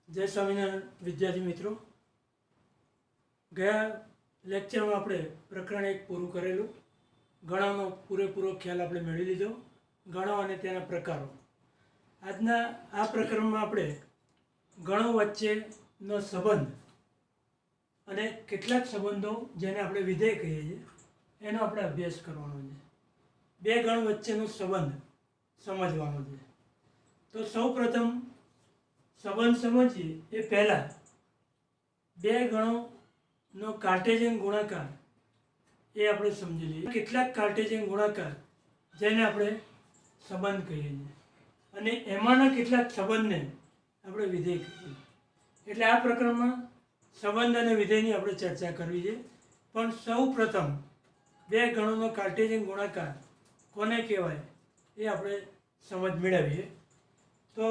जय स्वामीनारायण विद्यार्थी मित्रों, गया लेक्चर में આપણે પ્રકરણ 1 પૂરું કરેલું। ગણોનો પૂરેપૂરો ખ્યાલ આપણે મેળવી લીધો। ગણો અને તેના પ્રકારો। આજના આ પ્રકરણમાં આપણે ગણો વચ્ચેનો સંબંધ અને કેટલાક સંબંધો જેને આપણે વિધેય કહીએ છીએ એનો આપણે અભ્યાસ કરવાનો છે। બે ગણ વચ્ચેનો સંબંધ સમજવાનો છે। તો સૌપ્રથમ સંબંધ સમજીએ એ પહેલાં બે ગણોનો કાર્ટેશિયન ગુણાકાર એ આપણે સમજી લઈએ। કેટલાક કાર્ટેશિયન ગુણાકાર જેને આપણે સંબંધ કહીએ છીએ અને એમાંના કેટલાક સંબંધને આપણે વિધેય કહીએ। એટલે આ પ્રકરણમાં સંબંધ અને વિધેયની આપણે ચર્ચા કરવી છે। પણ સૌ પ્રથમ બે ગણોનો કાર્ટેશિયન ગુણાકાર કોને કહેવાય એ આપણે સમજ મેળવીએ। તો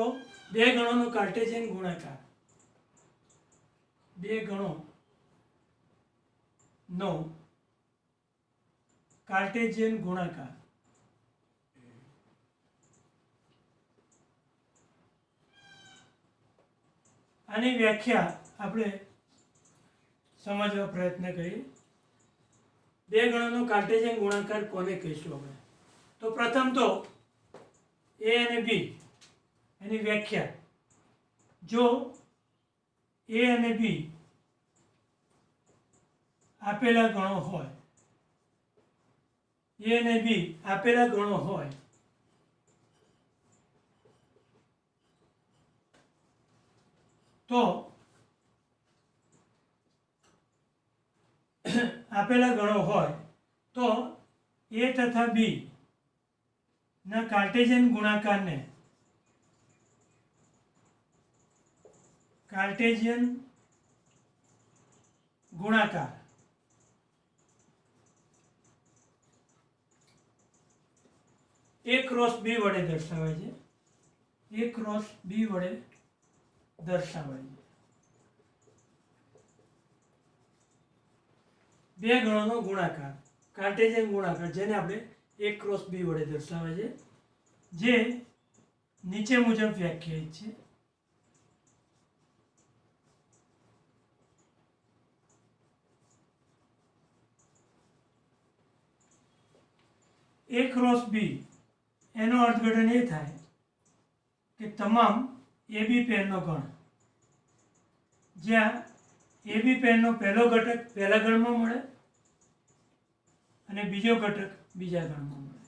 બે ગણોનો કાર્ટેશિયન ગુણાકાર, બે ગણોનો કાર્ટેશિયન ગુણાકાર આની વ્યાખ્યા આપણે સમજવા પ્રયત્ન કરીએ। બે ગણોનો કાર્ટેશિયન ગુણાકાર કોને કહીશું આપણે? તો પ્રથમ તો એ અને બી એની વ્યાખ્યા। જો એ અને બી આપેલા ગણો હોય, એ અને બી આપેલા ગણો હોય તો આપેલા ગણો હોય તો એ તથા બી ના કાર્ટેશિયન ગુણાકારને કાર્ટેશિયન ગુણાકાર એ ક્રોસ બી વડે દર્શાવાય છે। એ ક્રોસ બી વડે દર્શાવાય છે। બે ગણોનો ગુણાકાર કાર્ટેશિયન ગુણાકાર જેને આપણે એ ક્રોસ બી વડે દર્શાવાય છે, જે નીચે મુજબ વ્યાખ્યાયિત છે। એ ક્રોસ બી એનો અર્થઘટન એ થાય કે તમામ એબી પેરનો ગણ, જ્યાં એબી પેરનો પહેલો ઘટક પહેલા ગણમાં મળે અને બીજો ઘટક બીજા ગણમાં મળે।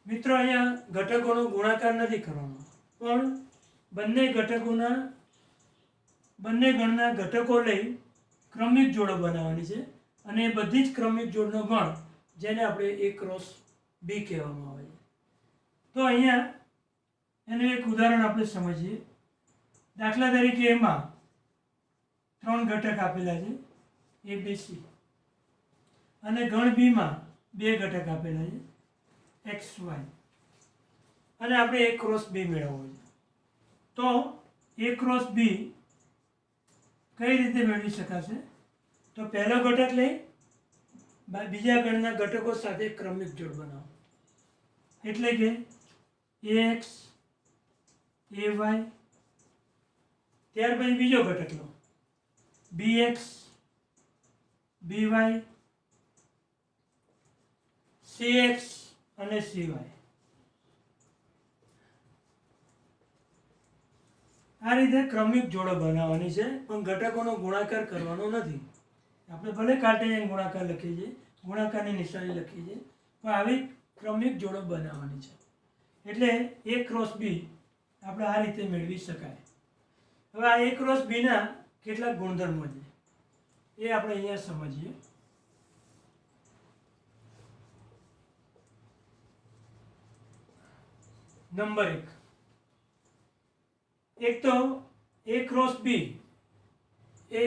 મિત્રો, અહીંયા ઘટકોનો ગુણાકાર નથી કરવાનો, પણ બંને ગણના ઘટકો લઈ ક્રમિક જોડો બનાવવાની છે અને એ બધી જ ક્રમિક જોડનો ગણ જેને આપણે એ ક્રોસ બી કહેવામાં આવે છે। તો અહીંયા એનું એક ઉદાહરણ આપણે સમજીએ। દાખલા તરીકે એમાં 3 ઘટક આપેલા છે એ બી સી અને ગણ બીમાં 2 ઘટક આપેલા છે એક્સ વાય અને આપણે એ ક્રોસ બી મેળવવો છે। તો એ ક્રોસ બી કઈ રીતે મેળવી શકાશે? તો પહેલો ઘટક લઈ બીજા ગણના ઘટકો સાથે ક્રમિક જોડ બનાવો, એટલે કે એક્સ એ વાય, ત્યાર પછી બીજો ઘટક લો બી x B Y C x અને સી વાય। આ રીતે ક્રમિક જોડો બનાવવાની છે, પણ ઘટકોનો ગુણાકાર કરવાનો નથી। આપણે ભલે કાર્ટેશિયન ગુણાકાર લખીએ છીએ, ગુણાકારની નિશાની લખીએ છીએ, પણ આવી ક્રમિક જોડો બનાવવાની છે। એટલે એ ક્રોસ બી આપણે આ રીતે મેળવી શકાય। હવે આ એ ક્રોસ બીના કેટલાક ગુણધર્મો છે એ આપણે અહીંયા સમજીએ। નંબર 1, એક તો એ cross B A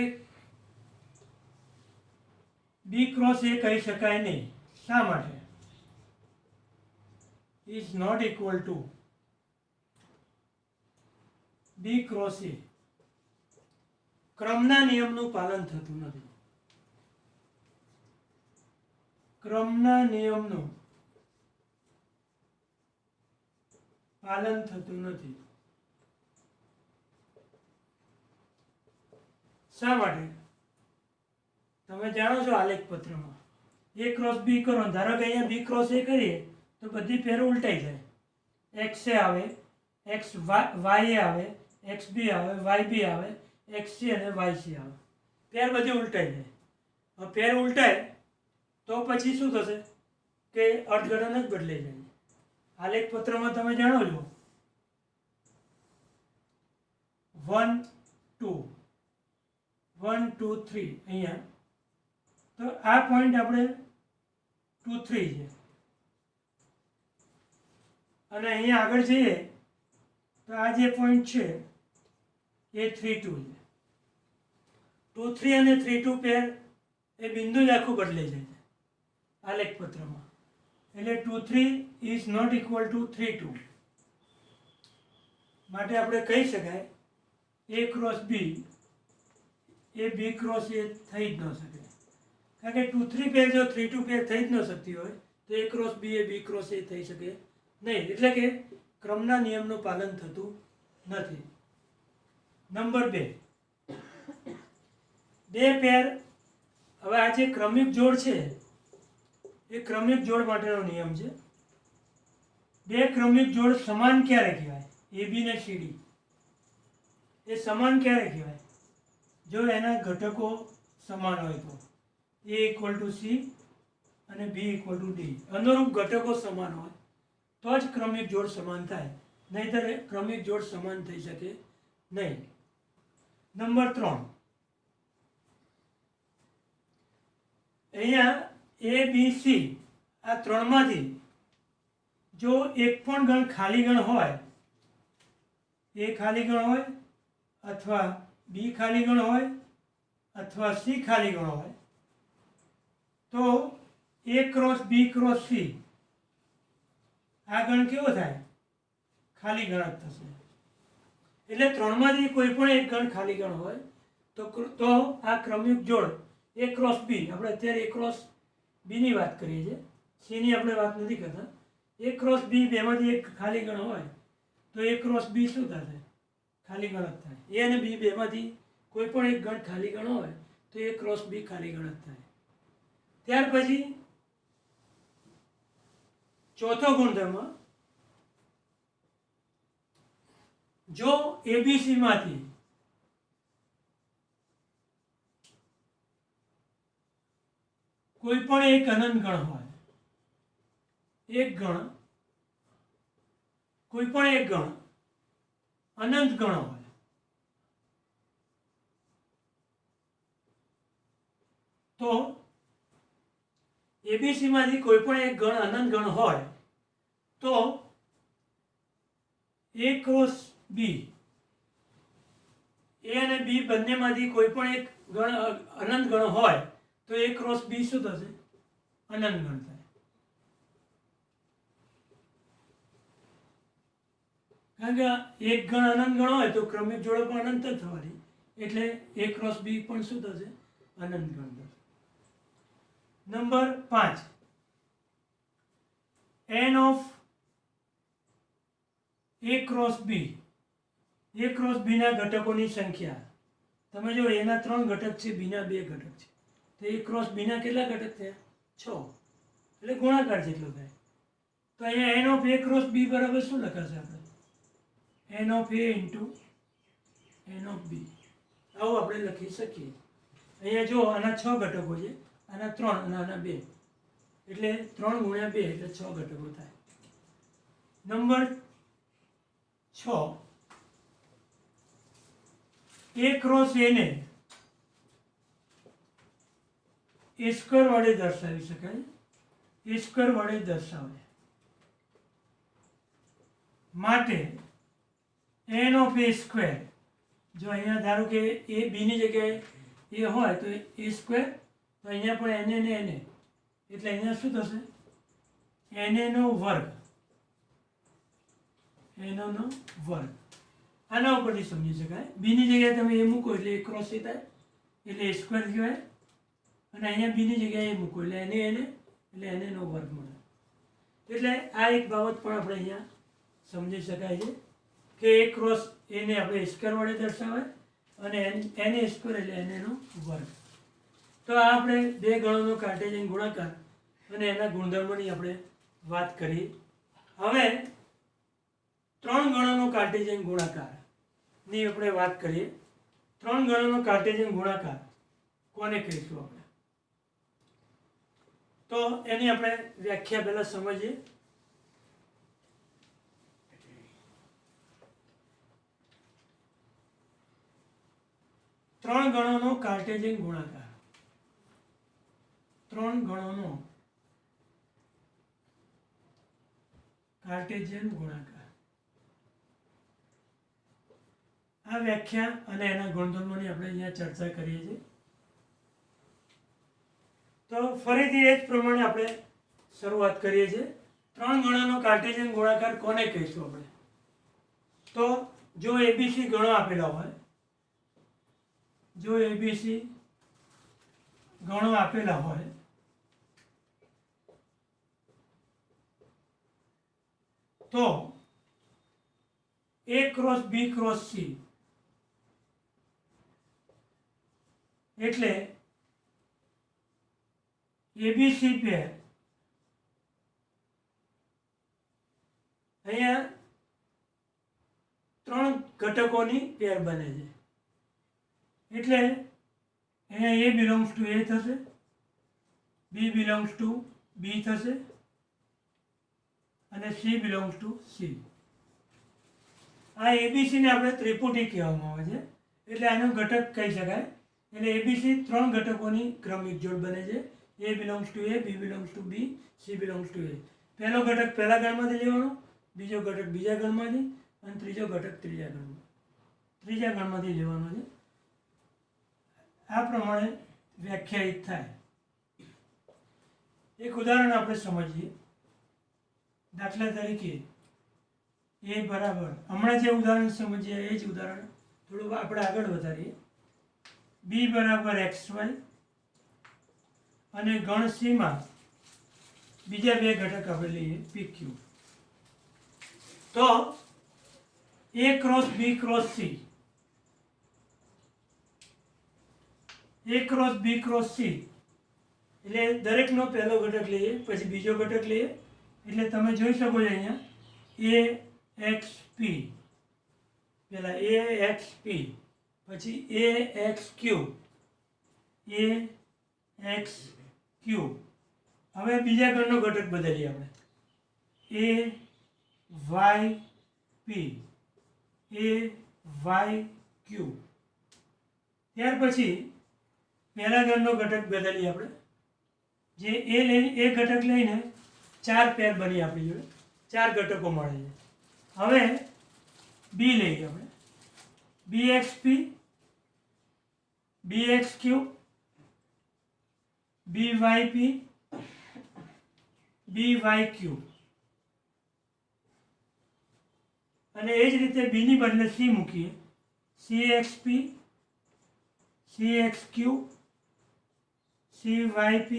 B cross એ કહી શકાય નહીં। શા માટે? Is not equal to B cross A ક્રમના નિયમનું પાલન થતું નથી। ક્રમના નિયમનું પાલન થતું નથી। શા માટે? તમે જાણો છો આલેખ પત્રમાં A ક્રોસ બી કરો, ધારો કે અહીંયા બી ક્રોસ એ કરીએ તો બધી પેરો ઉલટાઈ જાય. એક્સ એ આવે, એક્સ વાય એ આવે, એક્સ બી આવે, વાય બી આવે, એક્સ સી અને વાય સી આવે. પેર બધી ઉલટાઈ જાય. હવે પેર ઉલટાય તો પછી શું થશે કે અર્થઘટન જ બદલાઈ જાય. આલેખ પત્રમાં તમે જાણો છો 1 2 1 2 3 અહીંયા તો આ પોઈન્ટ આપણે 2 3 છે અને અહીંયા આગળ જઈએ તો આ જે પોઈન્ટ છે એ 3 2 છે. 2 3 અને 3 2 પેર એ બિંદુ જ આખું બદલાઈ જાય છે આલેખ પત્રમાં. એટલે 2 3 ઇઝ નોટ ઇક્વલ ટુ 3 2. માટે આપણે કહી શકાય A cross B A B cross A થઈ જ ન શકે. કારણ કે 2 3 પેર જો 3 2 પેર થઈ જ ન શકતી હોય તો A cross B A B cross A થઈ શકે નહીં. એટલે કે ક્રમના નિયમનું પાલન થતું નથી. નંબર 2 પેર. હવે આ જે ક્રમિક જોડ છે એ ક્રમિક જોડ માટેનો નિયમ છે. બે ક્રમિક જોડ સમાન ક્યારે કહેવાય? એ બી ને સી ડી એ સમાન ક્યારે કહેવાય? જો એના ઘટકો સમાન હોય તો. A ઇક્વલ ટુ સી અને બી ઇક્વલ ટુ ડી અનુરૂપ ઘટકો સમાન હોય તો જ ક્રમિક જોડ સમાન થાય, નહીંતર ક્રમિક જોડ સમાન થઈ શકે નહીં. નંબર 3 અહીંયા એ બી સી આ ત્રણમાંથી જો એક પણ ગણ ખાલી ગણ હોય, એ ખાલી ગણ હોય અથવા બી ખાલી ગણ હોય અથવા સી ખાલી ગણ હોય તો એ ક્રોસ બી ક્રોસ સી આ ગણ કેવો થાય? ખાલી ગણ જ થશે. એટલે ત્રણમાંથી કોઈ પણ એક ગણ ખાલી ગણ હોય તો આ ક્રમિક જોડ એ ક્રોસ બી, આપણે અત્યારે એ ક્રોસ બીની વાત કરીએ છીએ, સીની આપણે વાત નથી કરતા. એ ક્રોસ બી બેમાંથી એક ખાલી ગણ હોય તો એ ક્રોસ બી શું થશે? ખાલી ગણ જ થાય. એ અને બી બેમાંથી કોઈ પણ એક ગણ ખાલી ગણ હોય તો એ ક્રોસ બી ખાલી ગણ જ થાય. ત્યાર પછી ચોથો ગુણધર્મ, જો એબીસી માંથી કોઈ પણ એક અનંત ગણ હોય, એક ગણ કોઈ પણ એક ગણ અનંત ગણ હોય તો એબીસી માંથી કોઈ પણ એક ગણ અનંત ગણ હોય તો એ ક્રોસ બી, એ અને બી બંનેમાંથી કોઈ પણ એક ગણ અનંત ગણ હોય તો એ ક્રોસ બી શું થશે? અનંત ગણ થાય. કારણ કે એક ગણ અનંત ગણ હોય તો ક્રમિક જોડો પણ અનંત જ થવાની, એટલે એ ક્રોસ બી પણ શું થશે? અનંત ગણ થશે. Number 5 n of A cross B, A cross B ના ઘટકોની સંખ્યા. તમે જો એના 3 ઘટક છે, બી ના 2 ઘટક છે, તો એ ક્રોસ બી ના કેટલા ઘટક થયા? 6. એટલે ગુણાકાર જેટલો થાય. તો અહીંયા n of A cross B બરાબર શું લખાશે આપણે? n of A into n of B. આવું આપણે લખી શકીએ. અહીંયા જો આના 6 ઘટકો છે, આના 3 અને આના 2, એટલે 3 ગુણ્યા 2 એટલે 6 ઘટકો થાય. નંબર 6 એ ક્રોસ એ ને એ સ્ક્વેર વડે દર્શાવી શકાય. એ સ્ક્વેર વડે દર્શાવે માટે n ઓફ એ સ્ક્વેર, જો અહીંયા ધારો કે એ બીની જગ્યાએ એ હોય તો એ સ્ક્વેર, તો અહીંયા પણ n ને n, એટલે અહીંયા શું થશે? n નો વર્ગ, n નો વર્ગ. આના ઉપરથી સમજી શકાય. બીની જગ્યાએ તમે એ મૂકો એટલે એ ક્રોસ એ થાય, એટલે એ સ્ક્વેર કહેવાય. અને અહીંયા બીની જગ્યાએ એ મૂકો એટલે n એટલે n નો વર્ગ મળે. એટલે આ એક બાબત પણ આપણે અહીંયા સમજી શકાય છે કે એ ક્રોસ એને આપણે સ્ક્વેર વડે દર્શાવાય અને એન એ સ્ક્વેર એટલે એન એનો વર્ગ. તો આ આપણે બે ગણોનો કાર્ટેશિયન ગુણાકાર અને એના ગુણધર્મોની આપણે વાત કરી. હવે ત્રણ ગણોનો કાર્ટેશિયન ગુણાકારની આપણે વાત કરીએ. ત્રણ ગણોનો કાર્ટેશિયન ગુણાકાર કોને કહીશું આપણે? તો એની આપણે વ્યાખ્યા પહેલા સમજીએ. ત્રણ ગણોનો કાર્ટેશિયન ગુણાકાર. ત્રણ ગણોનો કાર્ટેશિયન ગુણાકાર. આ વ્યાખ્યા અને એના ગુણધર્મોની આપણે અહીંયા ચર્ચા કરીએ છીએ. તો ફરીથી એ જ પ્રમાણે આપણે શરૂઆત કરીએ છીએ. ત્રણ ગણોનો કાર્ટેશિયન ગુણાકાર કોને કહીશું આપણે? તો જો એબીસી ગણો આપેલા હોય, જો એબીસી ગણો આપેલા હોય તો A cross B cross C એટલે એબીસી પેર અહીંયા ત્રણ ઘટકોની પેર બને છે. એટલે અહીંયા A બિલોંગ્સ ટુ A થશે, B બિલોંગ્સ ટુ B થશે અને C બિલોંગ્સ ટુ C. આ એબીસીને આપણે ત્રિપુટી કહેવામાં આવે છે. એટલે આનો ઘટક કહી શકાય. એટલે એબીસી ત્રણ ઘટકોની ક્રમિક જોડ બને છે. A belongs to A, B belongs to B, C belongs to A. પહેલો ઘટક પહેલા ગણમાંથી લેવાનો, બીજો ઘટક બીજા ગણમાંથી અને ત્રીજો ઘટક ત્રીજા ગણમાંથી લેવાનો છે. આ પ્રમાણે વ્યાખ્યાયિત થાય. એક ઉદાહરણ આપણે સમજીએ. દાખલા તરીકે એ બરાબર હમણાં જે ઉદાહરણ સમજીએ એ જ ઉદાહરણ થોડું આપણે આગળ વધારીએ. બી બરાબર XY અને ગણ સીમાં બીજા બે ઘટક આપણે લઈએ PQ. તો A cross B cross C, A cross B cross C એટલે દરેકનો પહેલો ઘટક લઈએ, પછી બીજો ઘટક લઈએ. એટલે તમે જોઈ શકો છો અહીંયા AXP, પહેલા AXP, પછી AXQ, AXQ. હવે બીજા ગણનો ઘટક બદલીએ આપણે. AYP, AYQ. ત્યાર પછી પહેલા ગણનો ઘટક બદલીએ આપણે. જે એ ઘટક લઈને ચાર પેર બની આપણી જોડે, ચાર ઘટકો મળે છે. હવે બી લઈએ આપણે. BXP, BXQ, BYP, BYQ. અને એ જ રીતે બી ની બદલે સી મૂકીએ. CXP, CXQ, CYP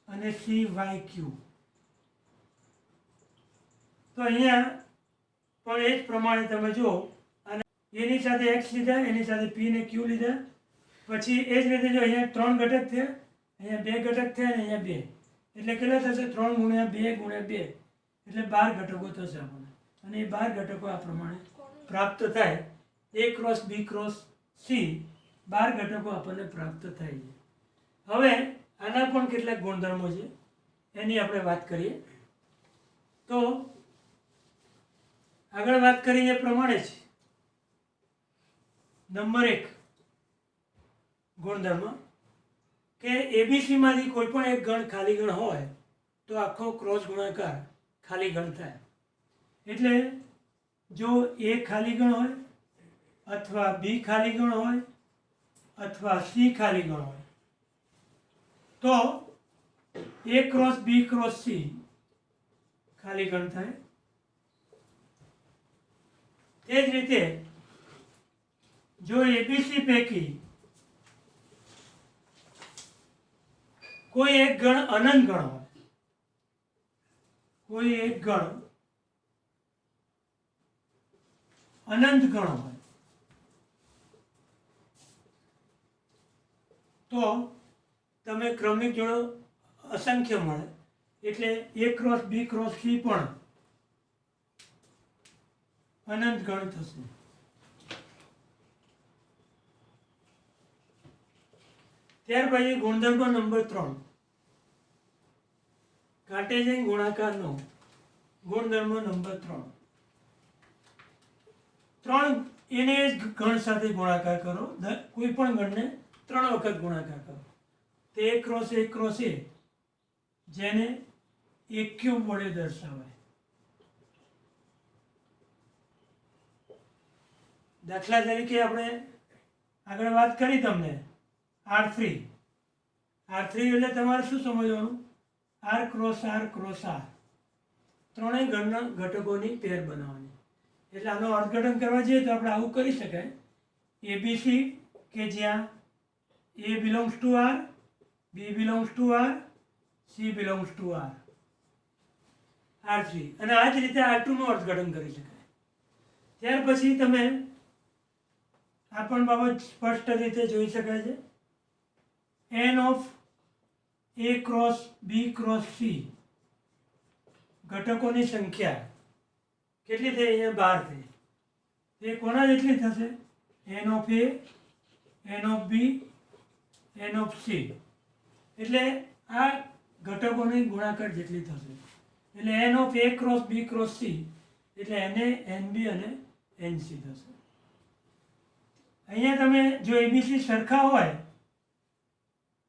અને CYQ. તો અહીંયા પણ એ જ પ્રમાણે તમે જુઓ. અને એની સાથે X લીધા, એની સાથે P ને Q લીધા. પછી એ જ રીતે જો અહીંયા ત્રણ ઘટક થયા, અહીંયા બે ઘટક થયા અને અહીંયા બે. એટલે કેટલા થશે? 3 ગુણ્યા 2 ગુણ્યા 2 એટલે 12 ઘટકો થશે આપણને. અને એ 12 ઘટકો આ પ્રમાણે પ્રાપ્ત થાય. A cross B cross C 12 ઘટકો આપણને પ્રાપ્ત થાય છે. હવે આના પણ કેટલાક ગુણધર્મો છે, એની આપણે વાત કરીએ. તો આગળ વાત કરી એ પ્રમાણે છે. નંબર 1 ગુણધર્મ કે એબીસીમાંથી કોઈ પણ એક ગણ ખાલી ગણ હોય તો આખો ક્રોસ ગુણાકાર ખાલી ગણ થાય. એટલે જો A ખાલી ગણ હોય અથવા B ખાલી ગણ હોય અથવા C ખાલી ગણ હોય તો A cross B cross C ખાલી ગણ થાય. તે જ રીતે જો એબીસી પૈકી કોઈ એક ગણ અનંત ગણ હોય, કોઈ એક ગણ અનંત ગણ હોય તો તમે ક્રમિક જોડો અસંખ્ય મળે, એટલે A cross B cross C પણ અનંત ગણ થશે. ત્યાર પછી ગુણધર્મ નંબર 3, કાર્ટેશિયન ગુણાકારનો ગુણધર્મ નંબર 3. એને જ ગણ સાથે ગુણાકાર કરો, કોઈ પણ ગણને 3 વખત ગુણાકાર કરો. તો A ક્રોસ A જેને A ક્યુબ વડે દર્શાવાય. દાખલા તરીકે આપણે આગળ વાત કરી તમને R3 એટલે તમારે શું સમજવાનું? R ક્રોસ R ત્રણેય ગણના ઘટકોની પેર બનાવવાની. એટલે આનો અર્થઘટન કરવા જઈએ તો આપણે આવું કરી શકાય. ABC કે જ્યાં A belongs two R, B belongs two R, C belongs to R, R3. અને આ જ રીતે R2 નું અર્થઘટન કરી શકાય. ત્યાર પછી તમે આ પણ બાબત સ્પષ્ટ રીતે જોઈ શકાય છે. N of A cross B cross C ઘટકોની સંખ્યા કેટલી થઈ? અહીંયા 12 થઈ. એ કોના જેટલી થશે? N of A, N of B, N of C. એટલે આ ઘટકોની ગુણાકાર જેટલી થશે. એટલે N of A cross B cross C એટલે NA, NB અને NC થશે. અહીંયા તમે જો ABC સરખા હોય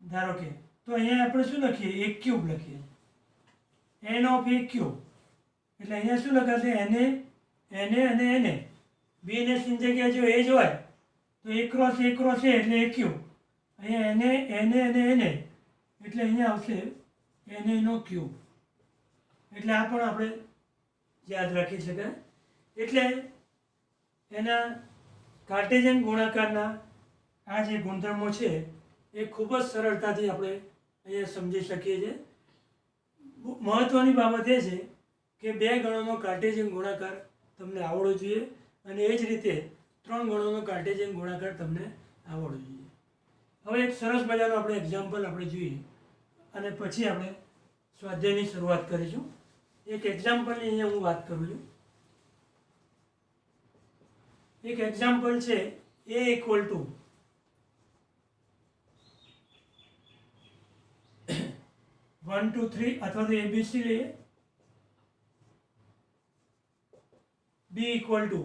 ધારો કે, તો અહીંયા આપણે શું લખીએ? A ક્યુબ લખીએ. N ઓફ A ક્યુબ એટલે અહીંયા શું લખાશે? NA અને NA. B ને C જગ્યાએ જો A જ હોય તો A ક્રોસ A એટલે A ક્યુબ. અહીંયા NA અને NA એટલે અહીંયા આવશે NA નો ક્યુબ. એટલે આ પણ આપણે યાદ રાખી શકાય. એટલે એના કાર્ટેશિયન ગુણાકારના આ જે ગુણધર્મો છે એ ખૂબ જ સરળતાથી આપણે અહીંયા સમજી શકીએ છીએ. મહત્ત્વની બાબત એ છે કે 2 ગણોનો કાર્ટેશિયન ગુણાકાર તમને આવડવો જોઈએ અને એ જ રીતે 3 ગણોનો કાર્ટેશિયન ગુણાકાર તમને આવડવો જોઈએ. હવે એક સરસ મજાનું આપણે એક્ઝામ્પલ આપણે જોઈએ અને પછી આપણે સ્વાધ્યાયની શરૂઆત કરીશું. એક એક્ઝામ્પલની અહીંયા હું વાત કરું છું. એક એક્ઝામ્પલ છે A ઇક્વલ ટુ 1 2 3 અથવા તો ABC લઈએ. B ઇક્વલ ટુ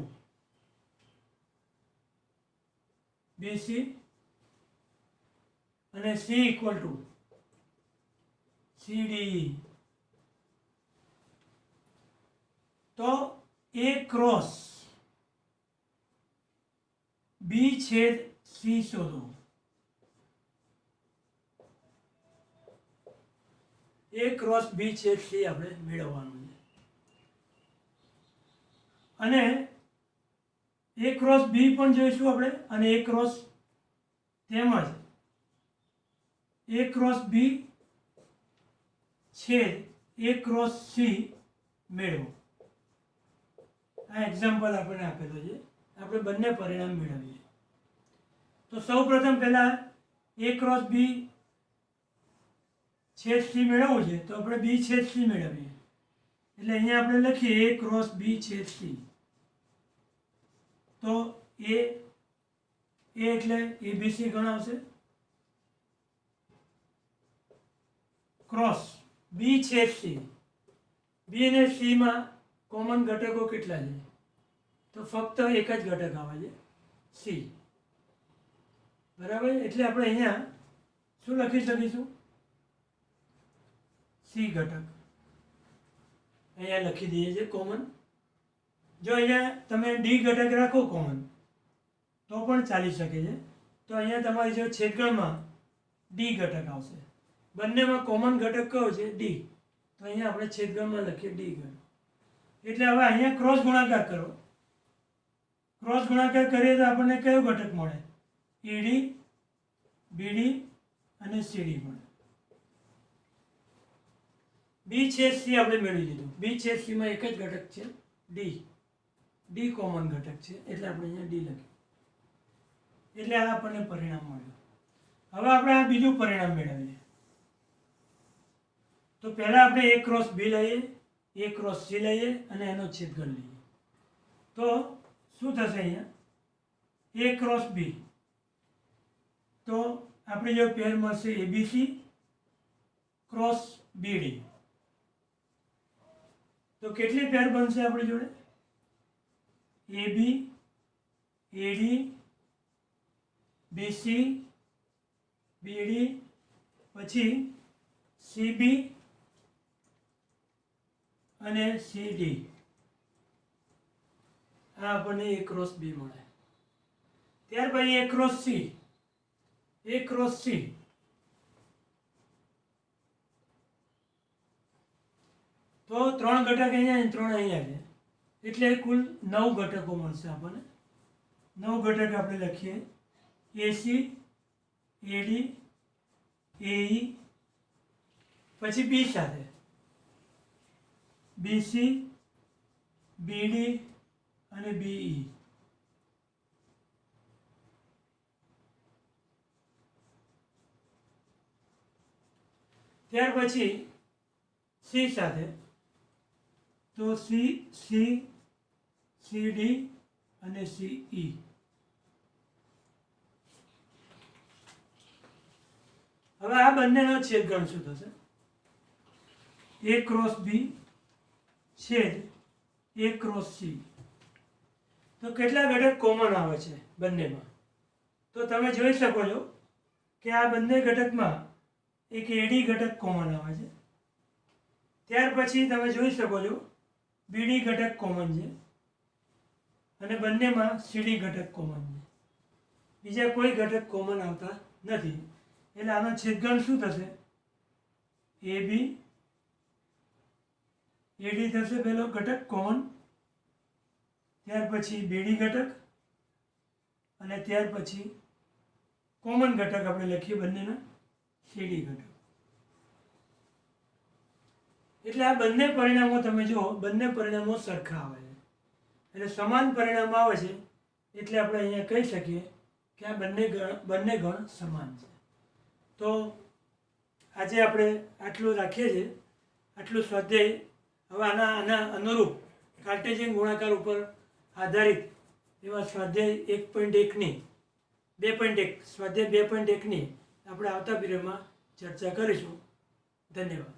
BC અને C ઇક્વલ ટુ CDE. તો A ક્રોસ B છેદ C શોધો. A ક્રોસ B છેદ C આપણે મેળવવાનું છે. અને A ક્રોસ B પણ જોઈશું આપણે અને A ક્રોસ તેમજ A ક્રોસ B છેદ A ક્રોસ C મેળવો. આ એક્ઝામ્પલ આપણે આપેલો છે. આપણે બંને પરિણામ મેળવીએ. તો સૌ પ્રથમ પહેલા A ક્રોસ B છેદ C મેળવવું છે તો આપણે B છેદ C મેળવીએ. એટલે અહીંયા આપણે લખીએ A ક્રોસ B છેદ C. તો A એટલે ABC ગણાવશે ક્રોસ B છેદ C. B અને C માં કોમન ઘટકો કેટલા છે? તો ફક્ત એક જ ઘટક આવે છે C. બરાબર. એટલે આપણે અહીંયા શું લખી શકીશું? C ઘટક અહીંયા લખી દઈએ છીએ કોમન. જો અહીંયા તમે D ઘટક રાખો કોમન તો પણ ચાલી શકે છે. તો અહીંયા તમારી જો છેદગણમાં D ઘટક આવશે. બંનેમાં કોમન ઘટક કયો છે? D. તો અહીંયા આપણે છેદગણમાં લખીએ D ઘટક. એટલે હવે અહીંયા ક્રોસ ગુણાકાર કરો. ક્રોસ ગુણાકાર કરીએ તો આપણને કયો ઘટક મળે? ED, BD અને CD મળે. B છેદ C આપણે મેળવી લીધું. B છેદ C માં એક જ ઘટક છે D. D કોમન ઘટક છે એટલે આપણે અહીંયા D લખીએ. એટલે આ આપણને પરિણામ મળ્યું. હવે આપણે આ બીજું પરિણામ મેળવીએ. તો પહેલાં આપણે A ક્રોસ B લઈએ, A ક્રોસ C લઈએ અને એનો છેદગણ લઈએ. તો શું થશે અહીંયા? A cross B. તો આપણે જો પેર મળશે ABC ક્રોસ BD. તો કેટલી પેર બનશે આપણી જોડે? AB, AD, BC, BD, પછી CB અને CD. આ આપણને A ક્રોસ B મળે. ત્યાર પછી A cross C. A cross C. તો 3 ઘટક અહીંયા અને 3 અહીંયા છે, એટલે કુલ 9 ઘટકો મળશે આપણને. 9 ઘટક આપણે લખીએ AC, AD, AE, પછી B સાથે BC, BD અને BE. ત્યાર પછી C સાથે તો C, CD અને CE. હવે આ બંનેનો છેદગણ શું થશે? A ક્રોસ B છેદ A ક્રોસ C. તો કેટલા ઘટક કોમન આવે છે બંનેમાં? તો તમે જોઈ શકો છો કે આ બંને ઘટકમાં એક AD ઘટક કોમન આવે છે. ત્યાર પછી તમે જોઈ શકો છો BD ઘટક કોમન છે અને બંનેમાં CD ઘટક કોમન છે. બીજા કોઈ ઘટક કોમન આવતા નથી. એટલે આનો છેદગણ શું થશે? AB, AD થશે પહેલો ઘટક કોમન, ત્યાર પછી BD ઘટક અને ત્યાર પછી કોમન ઘટક આપણે લખીએ બંનેના CD ઘટક. એટલે આ બંને પરિણામો તમે જુઓ, બંને પરિણામો સરખા આવે છે. એટલે સમાન પરિણામ આવે છે એટલે આપણે અહીંયા કહી શકીએ કે આ બંને ગણ સમાન છે. તો આજે આપણે આટલું રાખીએ છીએ, આટલું સ્વાધ્યાય. હવે આના અનુરૂપ કાર્ટેશિયન ગુણાકાર ઉપર આધારિત એવા સ્વાધ્યાય 1.1ની 2.1 સ્વાધ્યાય 2.1ની આપણે આવતા પીરિયડમાં ચર્ચા કરીશું. ધન્યવાદ.